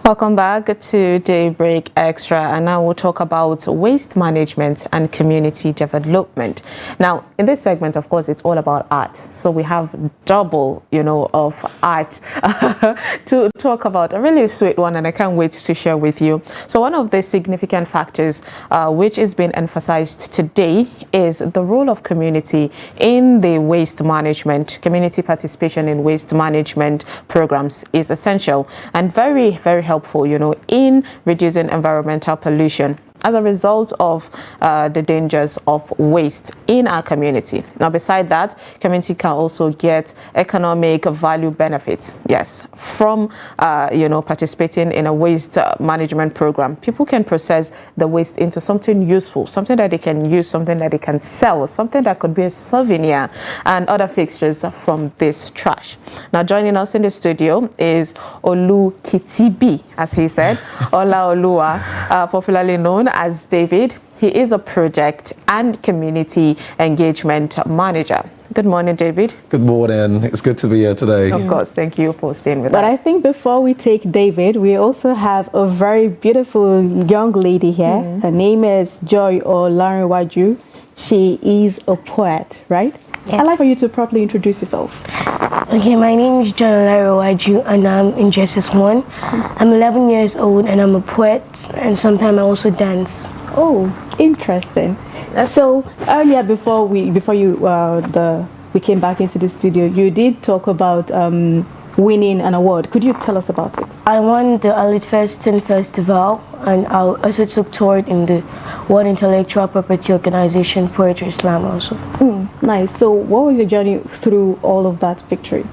Welcome back to Daybreak Extra, and now we'll talk about waste management and community development. Now, in this segment, of course, it's all about art. So we have double, of art to talk about. A really sweet one, and I can't wait to share with you. So one of the significant factors which is being emphasized today is the role of community in the waste management. Community participation in waste management programs is essential and very, very helpful, in reducing environmental pollution as a result of the dangers of waste in our community. Now, beside that, community can also get economic value benefits, yes, from, participating in a waste management program. People can process the waste into something useful, something that they can use, something that they can sell, something that could be a souvenir and other fixtures from this trash. Now, joining us in the studio is Olukitibi, as he said, Olua, popularly known as David. He is a project and community engagement manager. Good morning, David. Good morning. It's good to be here today. Of course. Thank you for staying with us. But I think before we take David, we also have a very beautiful young lady here. Her name is Joy Olanrewaju. She is a poet, right? Yeah. I'd like for you to properly introduce yourself. Okay, my name is Olanrewaju and I'm in JSS1. I'm 11 years old and I'm a poet, and sometimes I also dance. Oh, interesting. So earlier, before we came back into the studio, you did talk about winning an award. Could you tell us about it? I won the Olukitibi Teen Festival, and I also took part in the World Intellectual Property Organization Poetry Slam also. Nice. So what was your journey through all of that victory?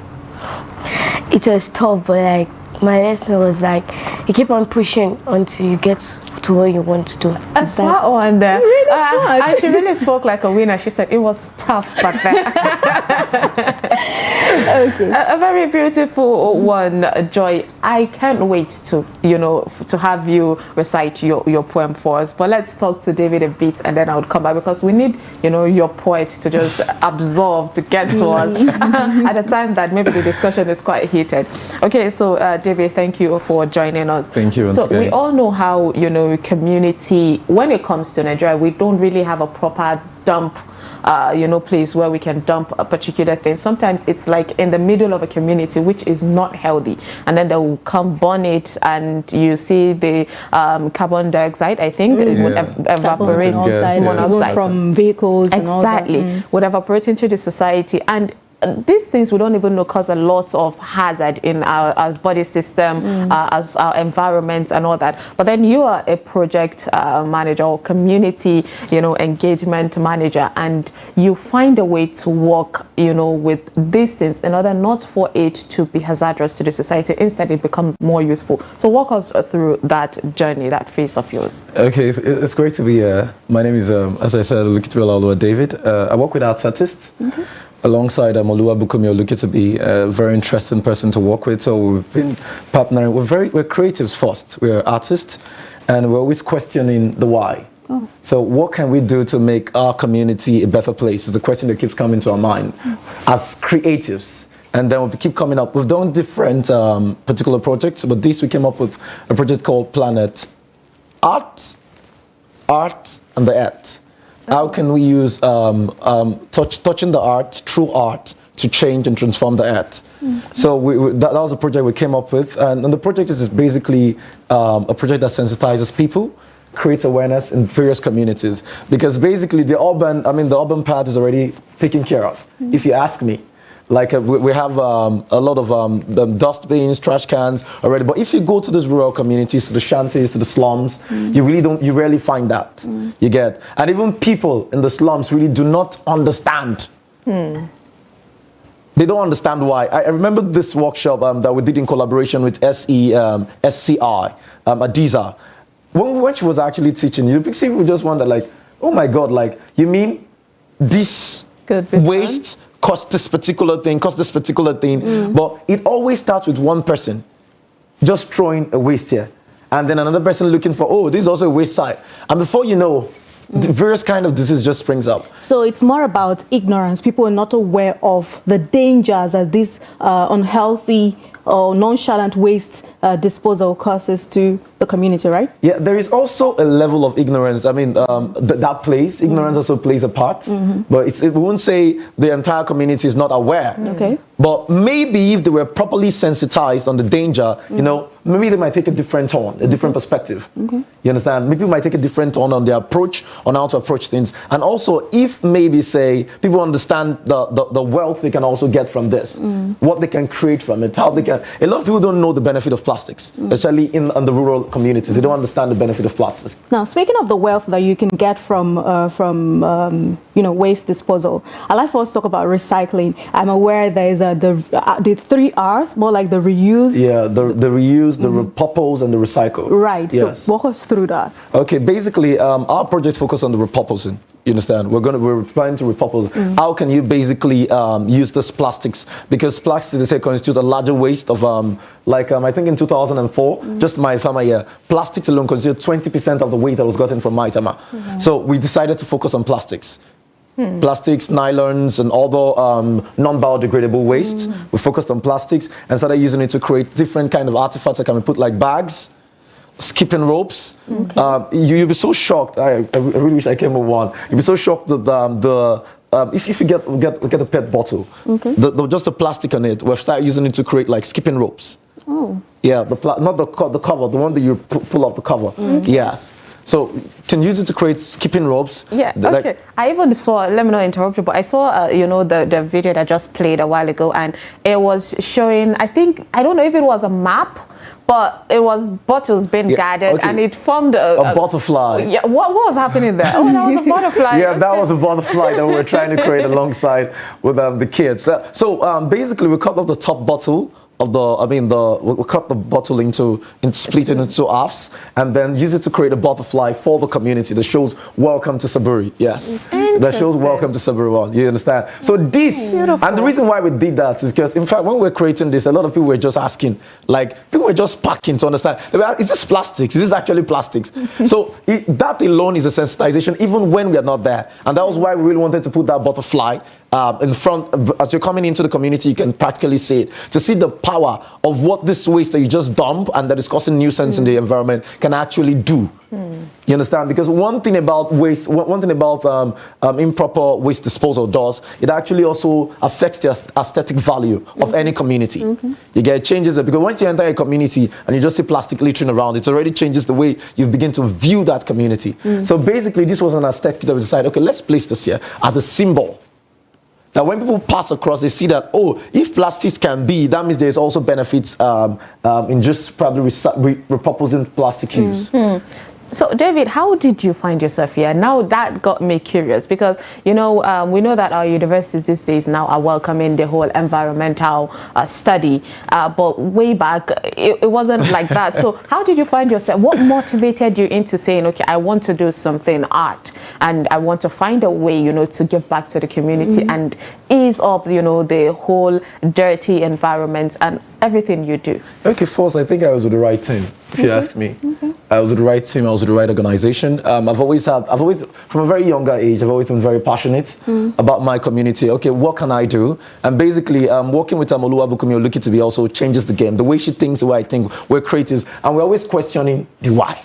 It was tough, but my lesson was you keep on pushing until you get to what you want to do. A smart one there. Really smart. And she really spoke like a winner. She said it was tough back then. Okay. A very beautiful one, Joy. I can't wait to have you recite your poem for us. But let's talk to David a bit, and then I would come back, because we need your poet to just absorb, to get to us at a time that maybe the discussion is quite heated. Okay, so David, thank you for joining us. Thank you. So we all know how community, when it comes to Nigeria, we don't really have a proper dump place where we can dump a particular thing. Sometimes it's like in the middle of a community, which is not healthy, and then they will come burn it, and you see the carbon dioxide, I think, it would evaporate from vehicles. Exactly, and all that. would evaporate into the society, and these things we don't even know cause a lot of hazard in our body system, as our environment and all that. But then you are a project manager or community, engagement manager, and you find a way to work, with these things in order not for it to be hazardous to the society. Instead, it becomes more useful. So walk us through that journey, that phase of yours. Okay, it's great to be here. My name is, as I said, Olukitibi David. I work with Heartist. Alongside Olukitibi, a very interesting person to work with. So we've been partnering. We're creatives first. We're artists, and we're always questioning the why. So what can we do to make our community a better place is the question that keeps coming to our mind as creatives. And then we keep coming up. We've done different particular projects, but this we came up with a project called Planet Art, and the Earth. How can we use touching the art through art to change and transform the earth? So that was a project we came up with, and the project is basically a project that sensitizes people, creates awareness in various communities, because basically the urban part is already taken care of, if you ask me. Like we have a lot of dustbins, trash cans already. But if you go to these rural communities, to the shanties, to the slums, you rarely find that. You get, and even people in the slums really do not understand. They don't understand why. I remember this workshop that we did in collaboration with SCI, Adiza. When she was actually teaching, you just wonder, oh my God, you mean this waste cost this particular thing, but it always starts with one person just throwing a waste here, and then another person looking for, oh, this is also a waste site, and before you know, the various kind of disease just springs up. So it's more about ignorance. People are not aware of the dangers that this unhealthy or nonchalant waste disposal causes to the community, right? Yeah, there is also a level of ignorance. I mean, that plays, ignorance also plays a part, but it won't say the entire community is not aware. Okay. But maybe if they were properly sensitized on the danger, you know, maybe they might take a different tone, a different perspective. You understand? Maybe we might take a different tone on their approach, on how to approach things. And also, if maybe, say, people understand the wealth they can also get from this, what they can create from it, how they can... A lot of people don't know the benefit of plastics, especially in the rural communities. They don't understand the benefit of plastics. Now, speaking of the wealth that you can get from you know, waste disposal, I'd like for us to talk about recycling. I'm aware there is the 3 R's, more like the reuse. Yeah, the reuse, the repurpose, and the recycle. Right. Yes. So walk us through that. Okay. Basically, our project focuses on the repurposing. You understand? We're trying to repurpose. How can you basically use this plastics? Because plastics, they say, constitutes a larger waste of I think in 2004, just my farmer year, plastics alone constituted 20% of the weight that was gotten from my farmer. So we decided to focus on plastics. Plastics, nylons, and other non-biodegradable waste. We focused on plastics and started using it to create different kind of artifacts that can be put like bags, skipping ropes. You'll be so shocked. I really wish I came with one. You'll be so shocked that if you get a PET bottle, just the plastic on it, we'll start using it to create like skipping ropes. Oh. Yeah, not the cover, the one that you pull off the cover. Yes. So you can use it to create skipping ropes. Yeah, okay. I even saw, let me not interrupt you, but I saw, you know, the video that just played a while ago, and it was showing, I don't know if it was a map, but it was bottles being gathered, and it formed a butterfly. Yeah, what was happening there? Oh, that was a butterfly. Yeah, that was a butterfly that we were trying to create alongside with the kids. So basically, we cut off the top bottle of we cut the bottle into split it into halves, and then use it to create a butterfly for the community that shows welcome to Saburi. Yes, that shows welcome to Saburi one. You understand? So this, and the reason why we did that is because, in fact, when we were creating this, a lot of people were just asking, like, people were just packing to understand, they were asking, is this plastics? Is this actually plastics? So that alone is a sensitization, even when we are not there, and that was why we really wanted to put that butterfly in front. As you're coming into the community, you can practically see it, to see the power of what this waste that you just dump and that is causing nuisance in the environment can actually do. You understand? Because one thing about waste, one thing about improper waste disposal does, it actually also affects the aesthetic value of any community. You get changes that, because once you enter a community and you just see plastic littering around, it already changes the way you begin to view that community. So basically, this was an aesthetic that we decided, okay, let's place this here as a symbol. Now, when people pass across, they see that, oh, if plastics can be, that means there's also benefits in just probably repurposing plastic use. So, David, how did you find yourself here? Now that got me curious, because, you know, we know that our universities these days now are welcoming the whole environmental study, but way back, it wasn't like that. So how did you find yourself? What motivated you into saying, okay, I want to do something art, and I want to find a way, you know, to give back to the community and ease up, you know, the whole dirty environment and everything you do? Okay, first, I think I was with the right team, if you ask me. I was with the right team, I was with the right organization. I've always, from a very younger age, I've always been very passionate about my community. Okay, what can I do? And basically, working with Olukitibi Olukitibi also changes the game. The way she thinks, the way I think, we're creative, and we're always questioning the why.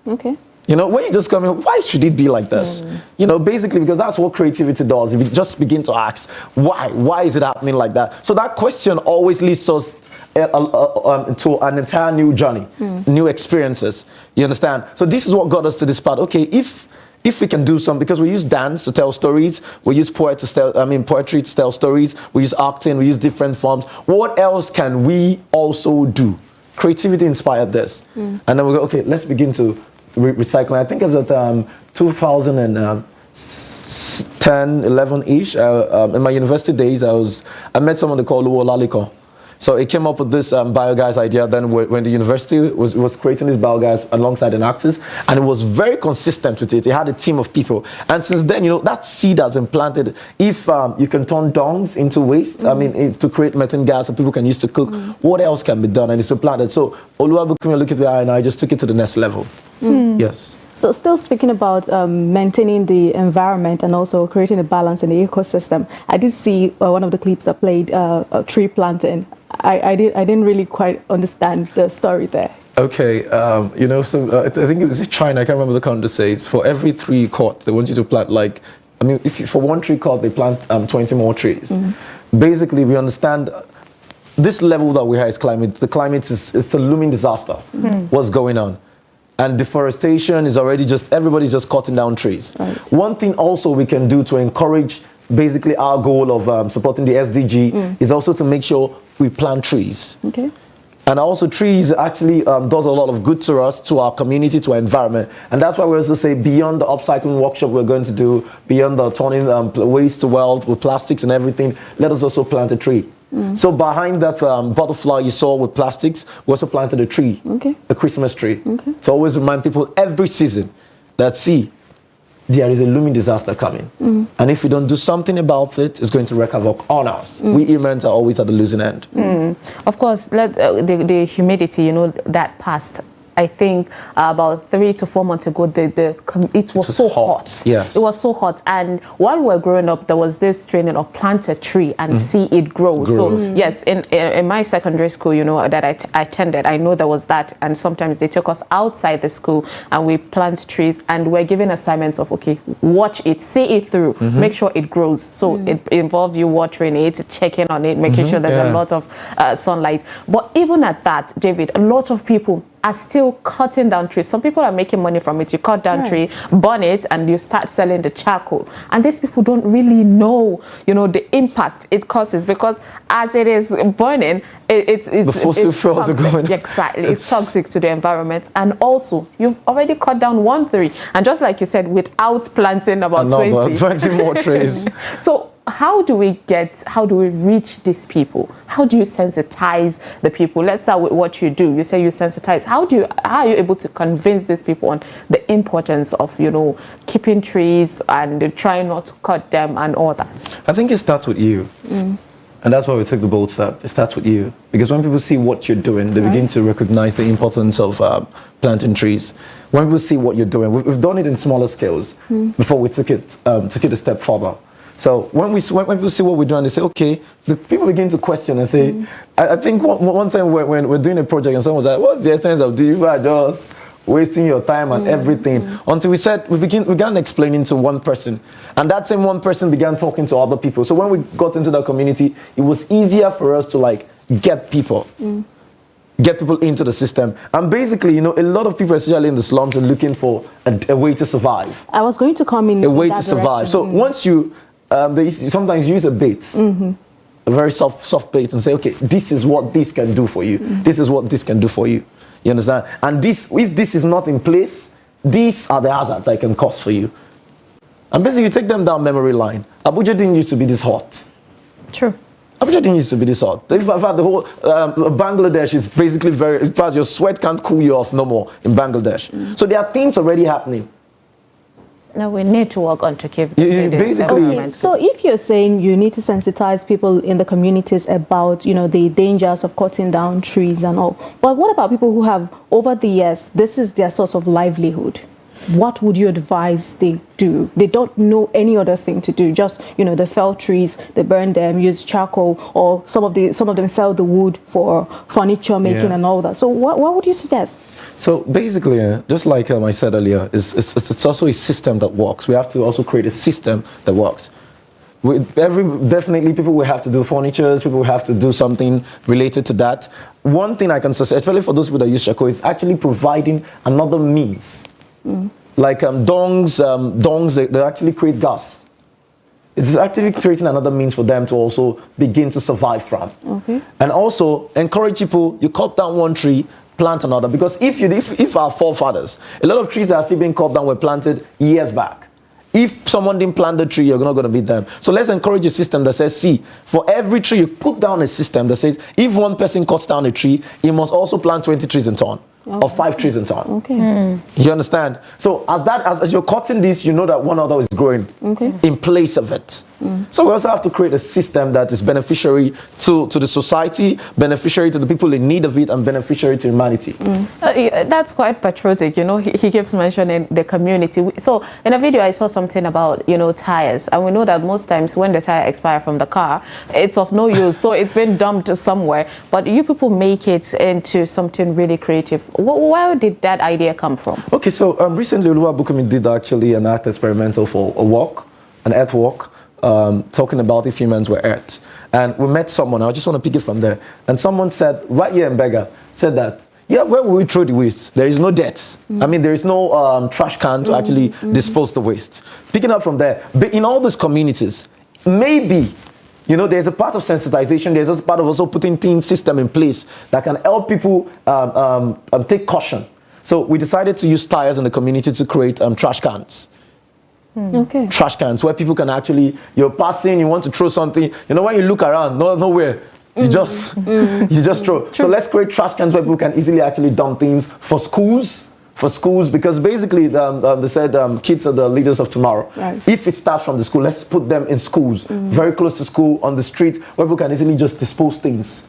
Okay. You know, when you just come in, why should it be like this? You know, basically, because that's what creativity does. If you just begin to ask, why is it happening like that? So that question always leads us to an entire new journey, new experiences. You understand? So this is what got us to this part. Okay, if we can do something, because we use dance to tell stories, we use poetry to tell stories, we use acting, we use different forms. What else can we also do? Creativity inspired this, and then we go, okay, let's begin to recycling. I think it's at 2010, 11-ish. In my university days, I met someone they call Olukitibi. So it came up with this biogas idea. Then when the university was creating this biogas alongside an artist, and it was very consistent with it. It had a team of people, and since then, you know, that seed has been planted. If you can turn dungs into waste, I mean, to create methane gas that people can use to cook, what else can be done? And it's been planted. So Olukitibi and I just took it to the next level. Yes. So still speaking about maintaining the environment and also creating a balance in the ecosystem, I did see one of the clips that played tree planting. I didn't really quite understand the story there. Okay, you know, so I think it was China, I can't remember the country says, for every 3 court, they want you to plant like, I mean, if for 1 tree court, they plant 20 more trees. Basically, we understand this level that we have is climate. The climate it's a looming disaster. What's going on? And deforestation is already everybody's just cutting down trees. Right. One thing also we can do to encourage basically our goal of supporting the SDG is also to make sure we plant trees. Okay. And also trees actually does a lot of good to us, to our community, to our environment. And that's why we also say beyond the upcycling workshop we're going to do, beyond the turning waste to wealth with plastics and everything, let us also plant a tree. So behind that butterfly you saw with plastics, we also planted a tree, a Christmas tree. To always remind people every season that, see, there is a looming disaster coming. And if we don't do something about it, it's going to wreak havoc on us. We humans are always at the losing end. Of course, the humidity, you know, that passed. I think about 3 to 4 months ago, it was so hot. Yes. It was so hot. And while we were growing up, there was this training of plant a tree and see it grow. So yes, in my secondary school, you know, that I attended, I know there was that. And sometimes they took us outside the school and we plant trees and we're given assignments of, okay, watch it, see it through, make sure it grows. So it involves you watering it, checking on it, making sure there's a lot of sunlight. But even at that, David, a lot of people are still cutting down trees. Some people are making money from it. You cut down tree, burn it, and you start selling the charcoal. And these people don't really know, you know, the impact it causes, because as it is burning, it's the fossil fuels are going. Exactly, it's toxic to the environment. And also, you've already cut down 1 tree, and just like you said, without planting about 20 more trees. So how do we reach these people? How do you sensitize the people? Let's start with what you do. You say you sensitize. How are you able to convince these people on the importance of, you know, keeping trees and trying not to cut them and all that? I think it starts with you. And that's why we took the bold step. It starts with you. Because when people see what you're doing, they begin to recognize the importance of planting trees. When people see what you're doing, we've done it in smaller scales before we took it a step further. So when people see what we're doing, they say, okay, the people begin to question and say, I think one time when we're doing a project and someone was like, what's the essence of this? You are just wasting your time and everything. Until we began explaining to one person, and that same one person began talking to other people. So when we got into the community, it was easier for us to like get people into the system. And basically, you know, a lot of people, especially in the slums, are looking for a way to survive. I was going to come in a way to survive. So once you they sometimes use a bait, a very soft bait, and say, okay, this is what this can do for you. This is what this can do for you. You understand? And if this is not in place, these are the hazards I can cause for you. And basically, you take them down memory line. Abuja didn't used to be this hot. True. Abuja didn't used to be this hot. In fact, the whole Bangladesh is basically in fact, your sweat can't cool you off no more in Bangladesh. So there are things already happening. No, we need to work on to keep basically. So if you're saying you need to sensitize people in the communities about, you know, the dangers of cutting down trees and all, but what about people who have, over the years, this is their source of livelihood? What would you advise they do? They don't know any other thing to do. Just, you know, they fell trees, they burn them, use charcoal, or some of them sell the wood for furniture making and all that. So what would you suggest? So basically, just like I said earlier, it's also a system that works. We have to also create a system that works. Definitely people will have to do furniture, people will have to do something related to that. One thing I can suggest, especially for those people that use charcoal, is actually providing another means. Like dongs, they actually create gas. It's actually creating another means for them to also begin to survive from. And also encourage people, you cut down 1 tree, plant another. Because if our forefathers, a lot of trees that are still being cut down were planted years back. If someone didn't plant the tree, you're not going to beat them. So let's encourage a system that says, see, for every tree, you put down a system that says, if one person cuts down a tree, he must also plant 20 trees in turn. Or 5 trees in turn. You understand? So as you're cutting this, you know that one other is growing in place of it. So we also have to create a system that is beneficiary to the society, beneficiary to the people in need of it, and beneficiary to humanity. That's quite patriotic, you know. He keeps mentioning the community. So in a video I saw something about, you know, tires, and we know that most times when the tire expires from the car, it's of no use, so it's been dumped somewhere. But you people make it into something really creative. Where did that idea come from? Okay, so recently Olukitibi did actually an art experimental for a walk, an earth walk, talking about if humans were earth. And we met someone, I just want to pick it from there. And someone said, right here in Bega, said that, yeah, where will we throw the waste? There is no dirt. I mean, there is no trash can to actually dispose the waste. Picking up from there, but in all these communities, maybe, you know, there's a part of sensitization, there's a part of also putting things system in place that can help people take caution. So we decided to use tires in the community to create trash cans. Okay. Trash cans where people can actually, you're passing, you want to throw something, you know, when you look around, nowhere, you just you just throw. So let's create trash cans where people can easily actually dump things for schools, because basically they said kids are the leaders of tomorrow. Right. If it starts from the school, let's put them in schools, very close to school, on the street, where people can easily just dispose things.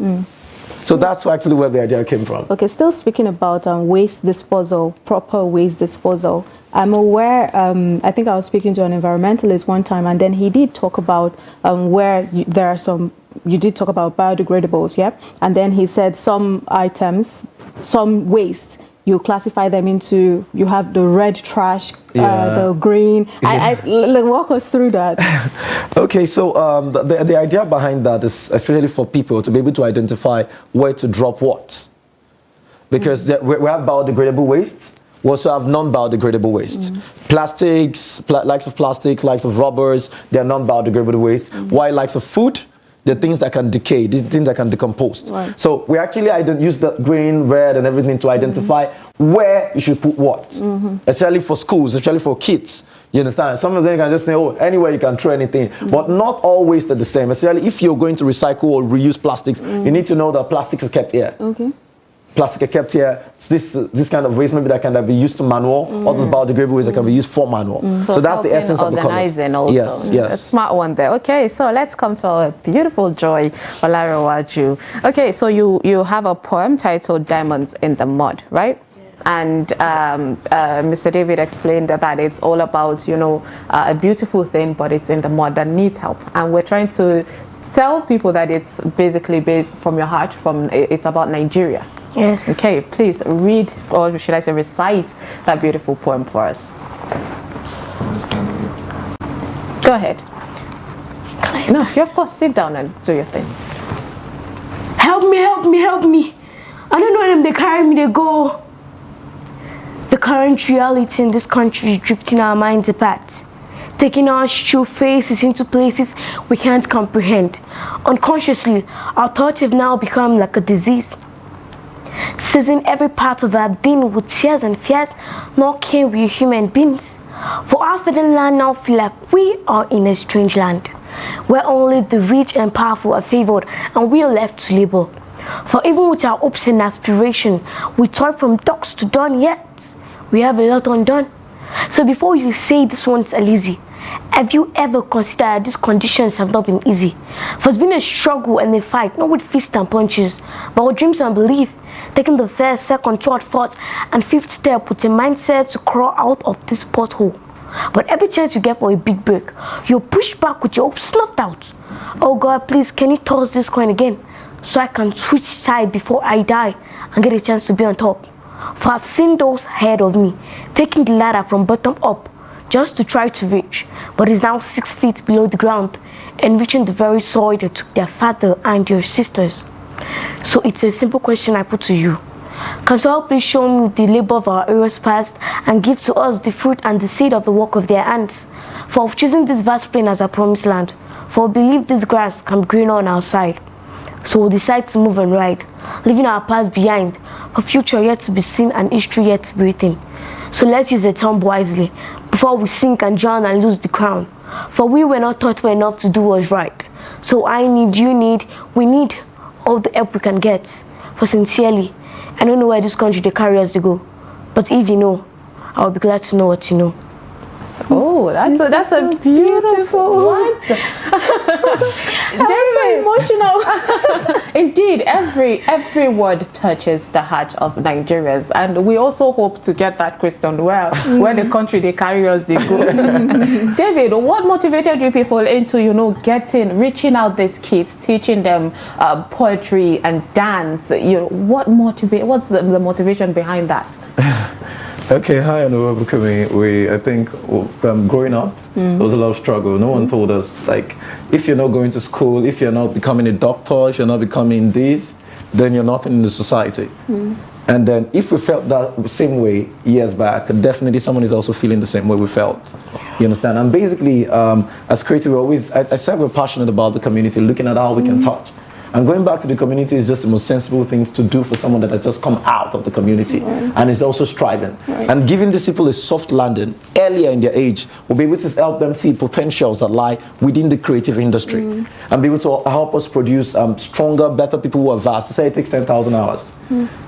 So that's actually where the idea came from. Okay, still speaking about waste disposal, proper waste disposal. I'm aware, I think I was speaking to an environmentalist one time, and then he did talk about where there are some, you did talk about biodegradables, yeah? And then he said some items, some waste, you classify them into, you have the red trash, the green. Like, walk us through that. Okay, so the idea behind that is especially for people to be able to identify where to drop what. Because we have biodegradable waste. We also have non-biodegradable waste. Plastics, likes of plastics, likes of rubbers, they are non-biodegradable waste. While likes of food, the things that can decay, the things that can decompose. Right. So we actually use the green, red, and everything to identify where you should put what. Especially for schools, especially for kids. You understand? Some of them can just say, oh, anywhere you can throw anything. But not all waste are the same. Especially if you're going to recycle or reuse plastics, you need to know that plastics are kept here. Okay. Plastic are kept here. This kind of waste maybe that can be used to manual. All those biodegradable waste that can be used for manual. So that's the essence of the colors. Also. Yes, yes. A smart one there. Okay, so let's come to our beautiful Joy, Olanrewaju. Okay, so you have a poem titled Diamonds in the Mud, right? And Mr. David explained that it's all about, you know, a beautiful thing, but it's in the mud that needs help. And we're trying to tell people that it's basically based from your heart, it's about Nigeria. Yes. Okay, please read, or should I say recite, that beautiful poem for us. Go ahead. No, you of course sit down and do your thing. Help me, help me, help me. I don't know them, they carry me, they go. The current reality in this country is drifting our minds apart, taking our true faces into places we can't comprehend. Unconsciously, our thoughts have now become like a disease, seizing every part of our being with tears and fears, nor can we human beings. For our foreign land now feel like we are in a strange land, where only the rich and powerful are favored and we are left to labor. For even with our hopes and aspiration, we toil from dusk to dawn, yet we have a lot undone. So before you say this one's easy, have you ever considered these conditions have not been easy? For it's been a struggle and a fight, not with fists and punches, but with dreams and belief, taking the first, second, third, fourth, and fifth step with a mindset to crawl out of this pothole. But every chance you get for a big break, you're pushed back with your hopes snuffed out. Oh God, please, can you toss this coin again, so I can switch side before I die and get a chance to be on top? For I've seen those ahead of me taking the ladder from bottom up just to try to reach, but is now 6 feet below the ground and reaching the very soil that took their father and your sisters. So it's a simple question I put to you. Can someone please show me the labor of our heroes past and give to us the fruit and the seed of the work of their hands? For of choosing this vast plain as our promised land, for we believe this grass can be greener on our side. So we'll decide to move and ride, leaving our past behind, a future yet to be seen and history yet to be written. So let's use the term wisely, before we sink and drown and lose the crown. For we were not thoughtful enough to do what's right. So I need, you need, we need all the help we can get. For sincerely, I don't know where this country they carry us to go. But if you know, I will be glad to know what you know. Oh, Oh, that's a so beautiful. What? I'm so emotional. Indeed, every word touches the heart of Nigerians, and we also hope to get that question where the country they carry us they go. David, what motivated you people into reaching out these kids, teaching them poetry and dance? What's the motivation behind that? Okay, hi, Olukitibi. I think growing up, there was a lot of struggle. No one told us, like, if you're not going to school, if you're not becoming a doctor, if you're not becoming this, then you're nothing in the society. And then if we felt that same way years back, definitely someone is also feeling the same way we felt. You understand? And basically, as creative, I said we're passionate about the community, looking at how we can touch. And going back to the community is just the most sensible thing to do for someone that has just come out of the community and is also striving. And giving these people a soft landing earlier in their age will be able to help them see potentials that lie within the creative industry and be able to help us produce stronger, better people who are vast. To say it takes 10,000 hours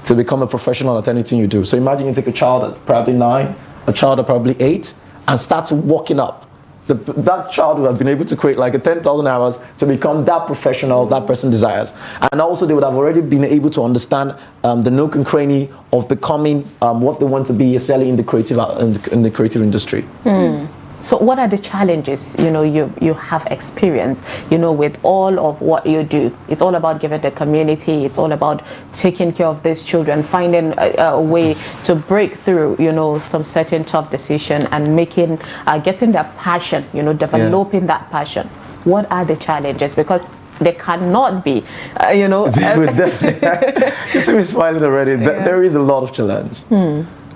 to become a professional at anything you do. So imagine you take a child at probably 9, a child at probably 8, and starts walking up. That child would have been able to create like a 10,000 hours to become that professional that person desires. And also they would have already been able to understand the nook and cranny of becoming what they want to be, especially in the creative industry. So what are the challenges, you have experienced, with all of what you do? It's all about giving the community, it's all about taking care of these children, finding a way to break through, some certain tough decision and getting that passion, developing that passion. What are the challenges? Because they cannot be, They would definitely. You see me smiling already. There is a lot of challenge.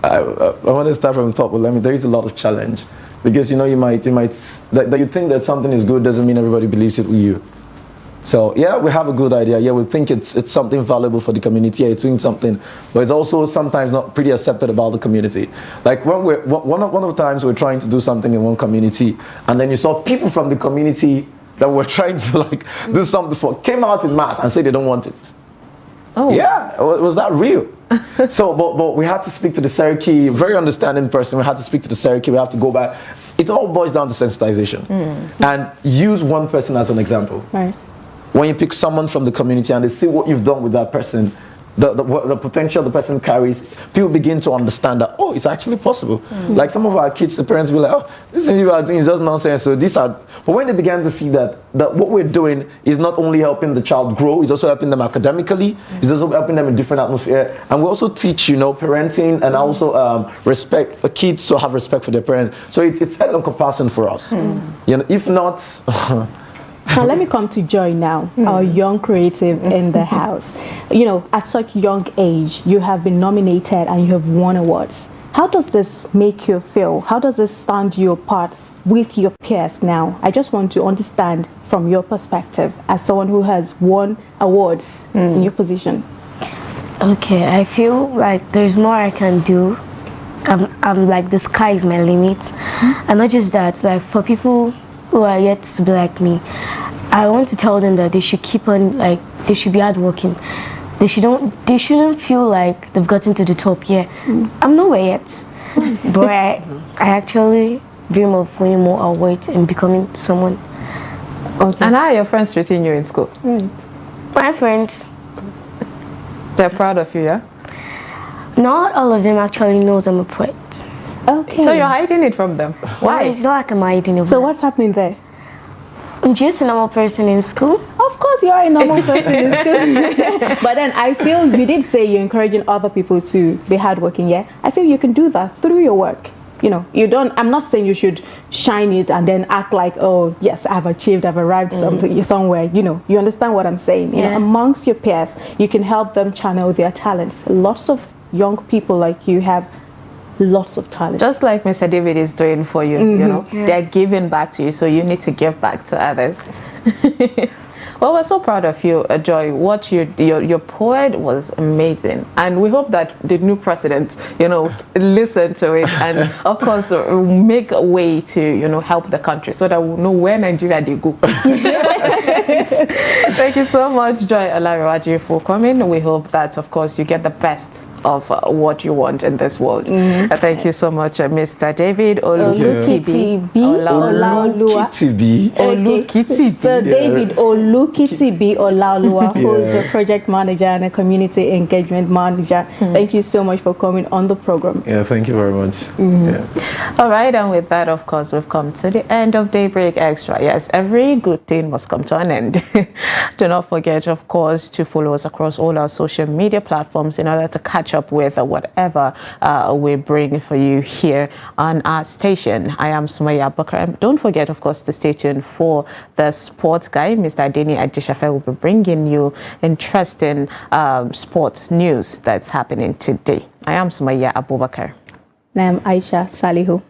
I want to start from the top, but there is a lot of challenge. Because you might that you think that something is good doesn't mean everybody believes it with you. So yeah, we have a good idea. Yeah, we think it's something valuable for the community. Yeah, it's doing something, but it's also sometimes not pretty accepted about the community. Like when one of the times we're trying to do something in one community, and then you saw people from the community that were trying to do something for came out in mass and said they don't want it. Oh yeah, was that real? So, but we had to speak to the Seriki, very understanding person. We had to speak to the Seriki. We have to go back. It all boils down to sensitization, and use one person as an example. Right. When you pick someone from the community and they see what you've done with that person, the potential the person carries, people begin to understand that, oh, it's actually possible. Like some of our kids, the parents will be like, oh, this thing you are doing is just nonsense. So but when they began to see that what we're doing is not only helping the child grow, it's also helping them academically, it's also helping them in different atmosphere. And we also teach, parenting and also respect, kids to have respect for their parents. So it's all encompassing for us. If not... Now let me come to Joy now, our young creative in the house. At such young age, you have been nominated and you have won awards. How does this make you feel? How does this stand you apart with your peers now? I just want to understand from your perspective as someone who has won awards in your position. Okay, I feel like there's more I can do. I'm like the sky is my limit. And not just that, like for people who are yet to be like me, I want to tell them that they should keep on, they should be hardworking. They shouldn't feel like they've gotten to the top yet. I'm nowhere yet, but I actually dream of winning more awards and becoming someone. Okay. And how are your friends treating you in school? Right. My friends, they're proud of you, yeah? Not all of them actually knows I'm a poet. Okay. So you're hiding it from them. Why? It's not like I'm hiding it. So what's happening there? I'm just a normal person in school. Of course you are a normal person in school. But then I feel you did say you're encouraging other people to be hardworking, yeah? I feel you can do that through your work. I'm not saying you should shine it and then act like, oh, yes, I've arrived somewhere. You understand what I'm saying? Yeah. Amongst your peers, you can help them channel their talents. Lots of young people like you have lots of talent. Just like Mr. David is doing for you, they're giving back to you, so you need to give back to others. Well, we're so proud of you, Joy. What your poet was amazing, and we hope that the new president, listen to it, and of course make a way to help the country so that we'll know where Nigeria they go. Thank you so much, Joy Olanrewaju, for coming. We hope that, of course, you get the best of what you want in this world. Thank you so much, Mr. David Olukitibi. Olukitibi. Olukitibi. So David Olukitibi Olaoluwa, who is a project manager and a community engagement manager. Thank you so much for coming on the program. Yeah, thank you very much. Yeah. All right, and with that, of course, we've come to the end of Daybreak Extra. Yes, every good thing must come to an end. Do not forget, of course, to follow us across all our social media platforms in order to catch up with whatever we bring for you here on our station. I am Sumaya Bakar. Don't forget, of course, to stay tuned for the sports guy. Mr. Adeni Adishafe will be bringing you interesting sports news that's happening today. I am Sumaya Abubakar. I am Aisha Salihu.